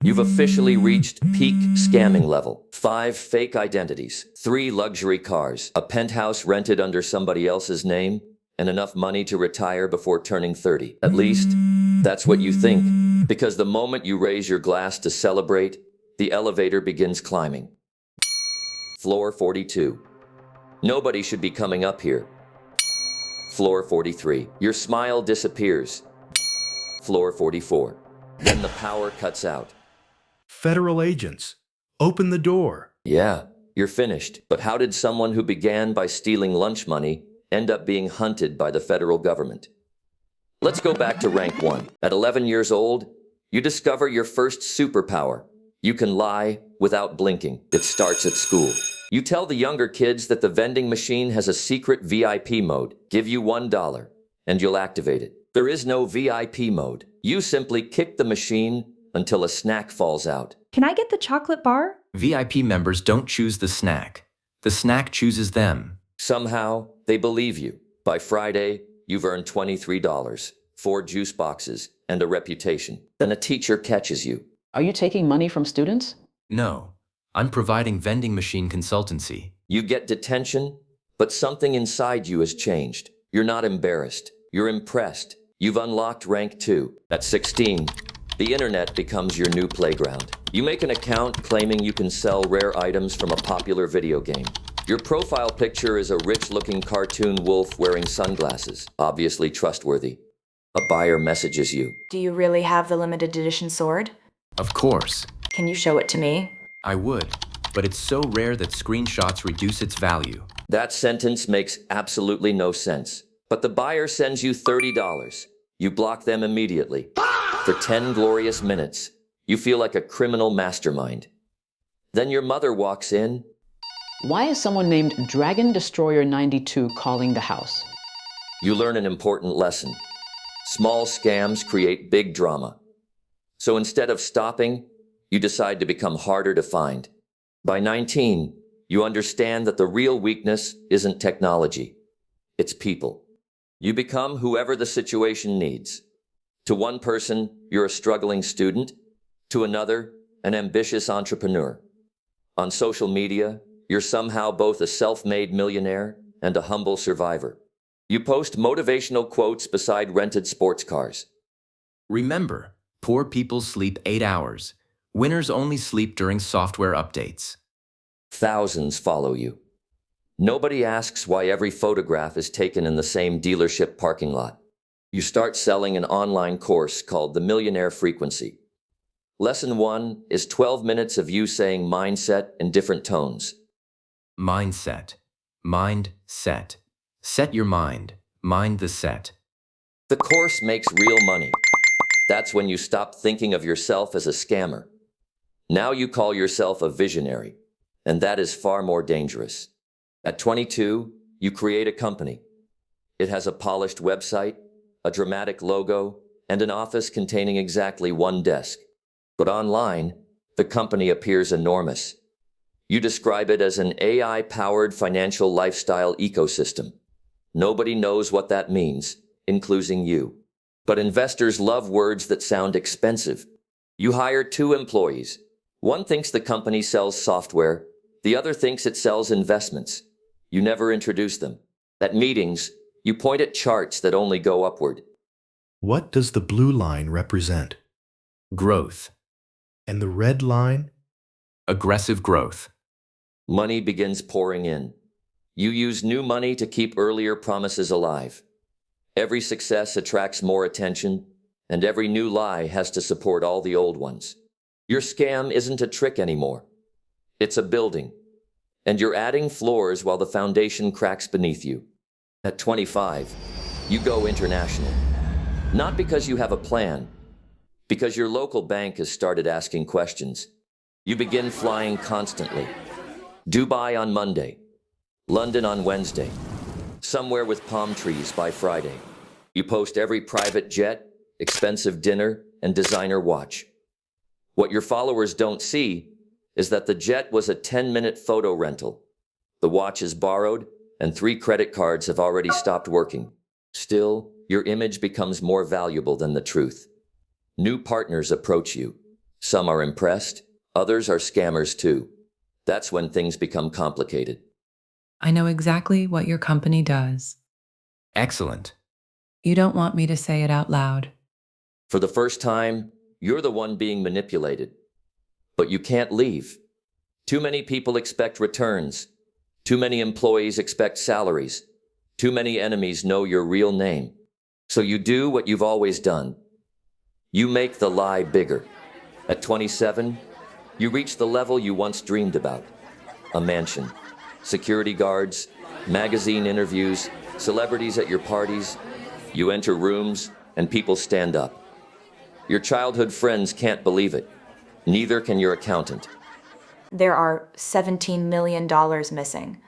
You've officially reached peak scamming level. 5 fake identities, 3 luxury cars, a penthouse rented under somebody else's name, and enough money to retire before turning 30. At least, that's what you think. Because the moment you raise your glass to celebrate, the elevator begins climbing. Floor 42. Nobody should be coming up here. Floor 43. Your smile disappears. Floor 44. Then the power cuts out. Federal agents, open the door. Yeah, you're finished. But how did someone who began by stealing lunch money end up being hunted by the federal government? Let's go back to rank 1. At 11 years old, you discover your first superpower. You can lie without blinking. It starts at school. You tell the younger kids that the vending machine has a secret VIP mode. Give you $1, and you'll activate it. There is no VIP mode. You simply kick the machine until a snack falls out. Can I get the chocolate bar? VIP members don't choose the snack. The snack chooses them. Somehow, they believe you. By Friday, you've earned $23, 4 juice boxes, and a reputation. Then a teacher catches you. Are you taking money from students? No, I'm providing vending machine consultancy. You get detention, but something inside you has changed. You're not embarrassed. You're impressed. You've unlocked rank 2. At 16, the internet becomes your new playground. You make an account claiming you can sell rare items from a popular video game. Your profile picture is a rich-looking cartoon wolf wearing sunglasses, obviously trustworthy. A buyer messages you. Do you really have the limited edition sword? Of course, Can you show it to me? I would, but it's so rare that screenshots reduce its value. That sentence makes absolutely no sense. But the buyer sends you $30. You block them immediately. For 10 glorious minutes, you feel like a criminal mastermind. Then your mother walks in. Why is someone named Dragon Destroyer 92 calling the house? You learn an important lesson. Small scams create big drama. So instead of stopping, you decide to become harder to find. By 19, you understand that the real weakness isn't technology. It's people. You become whoever the situation needs. To one person, you're a struggling student. To another, an ambitious entrepreneur. On social media, you're somehow both a self-made millionaire and a humble survivor. You post motivational quotes beside rented sports cars. Remember, poor people sleep 8 hours. Winners only sleep during software updates. Thousands follow you. Nobody asks why every photograph is taken in the same dealership parking lot. You start selling an online course called The Millionaire Frequency. Lesson 1 is 12 minutes of you saying mindset in different tones. Mindset. Mind, set. Set your mind. Mind the set. The course makes real money. That's when you stop thinking of yourself as a scammer. Now you call yourself a visionary, and that is far more dangerous. At 22, you create a company. It has a polished website, a dramatic logo, and an office containing exactly 1 desk. But online, the company appears enormous. You describe it as an AI-powered financial lifestyle ecosystem. Nobody knows what that means, including you. But investors love words that sound expensive. You hire 2 employees. One thinks the company sells software, the other thinks it sells investments. You never introduce them. At meetings, you point at charts that only go upward. What does the blue line represent? Growth. And the red line? Aggressive growth. Money begins pouring in. You use new money to keep earlier promises alive. Every success attracts more attention, and every new lie has to support all the old ones. Your scam isn't a trick anymore. It's a building, and you're adding floors while the foundation cracks beneath you. At 25, you go international. Not because you have a plan, because your local bank has started asking questions. You begin flying constantly. Dubai on Monday, London on Wednesday, somewhere with palm trees by Friday. You post every private jet, expensive dinner, and designer watch. What your followers don't see is that the jet was a 10-minute photo rental. The watch is borrowed, and 3 credit cards have already stopped working. Still, your image becomes more valuable than the truth. New partners approach you. Some are impressed, others are scammers too. That's when things become complicated. I know exactly what your company does. Excellent. You don't want me to say it out loud. For the first time, you're the one being manipulated. But you can't leave. Too many people expect returns. Too many employees expect salaries. Too many enemies know your real name. So you do what you've always done. You make the lie bigger. At 27, you reach the level you once dreamed about. A mansion, security guards, magazine interviews, celebrities at your parties. You enter rooms and people stand up. Your childhood friends can't believe it. Neither can your accountant. There are $17 million missing.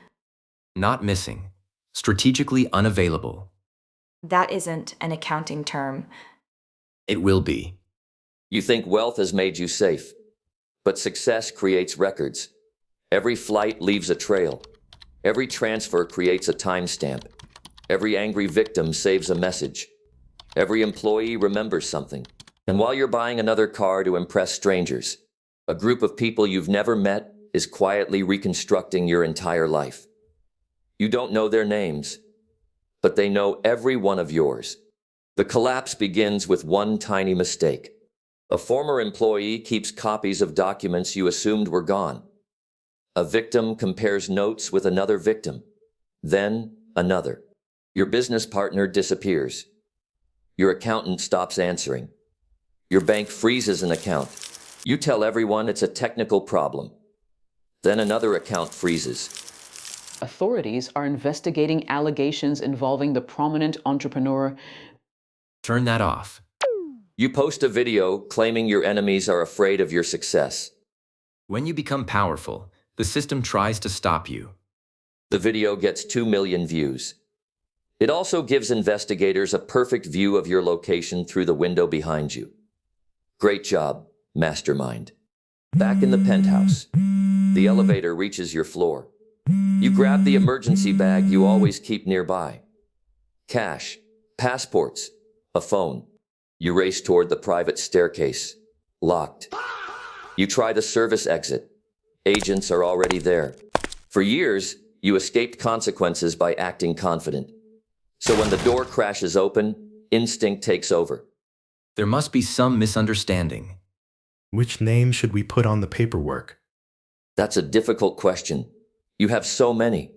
Not missing. Strategically unavailable. That isn't an accounting term. It will be. You think wealth has made you safe. But success creates records. Every flight leaves a trail. Every transfer creates a timestamp. Every angry victim saves a message. Every employee remembers something. And while you're buying another car to impress strangers, a group of people you've never met is quietly reconstructing your entire life. You don't know their names, but they know every one of yours. The collapse begins with one tiny mistake. A former employee keeps copies of documents you assumed were gone. A victim compares notes with another victim, then another. Your business partner disappears. Your accountant stops answering. Your bank freezes an account. You tell everyone it's a technical problem. Then another account freezes. Authorities are investigating allegations involving the prominent entrepreneur. Turn that off. You post a video claiming your enemies are afraid of your success. When you become powerful, the system tries to stop you. The video gets 2 million views. It also gives investigators a perfect view of your location through the window behind you. Great job, mastermind. Back in the penthouse, the elevator reaches your floor. You grab the emergency bag you always keep nearby. Cash, passports, a phone. You race toward the private staircase. Locked. You try the service exit. Agents are already there. For years, you escaped consequences by acting confident. So when the door crashes open, instinct takes over. There must be some misunderstanding. Which name should we put on the paperwork? That's a difficult question. You have so many.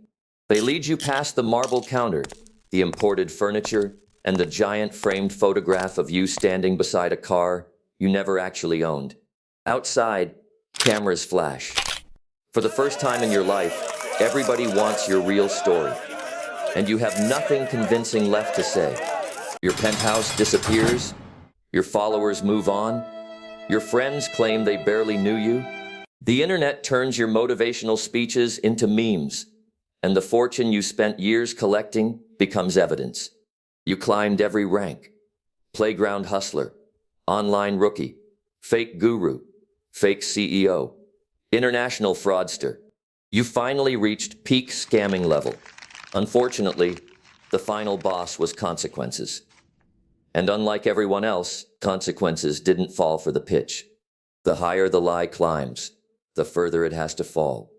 They lead you past the marble counter, the imported furniture, and the giant framed photograph of you standing beside a car you never actually owned. Outside, cameras flash. For the first time in your life, everybody wants your real story. And you have nothing convincing left to say. Your penthouse disappears. Your followers move on. Your friends claim they barely knew you. The internet turns your motivational speeches into memes, and the fortune you spent years collecting becomes evidence. You climbed every rank. Playground hustler, online rookie, fake guru, fake CEO, international fraudster. You finally reached peak scamming level. Unfortunately, the final boss was consequences. And unlike everyone else, consequences didn't fall for the pitch. The higher the lie climbs, the further it has to fall.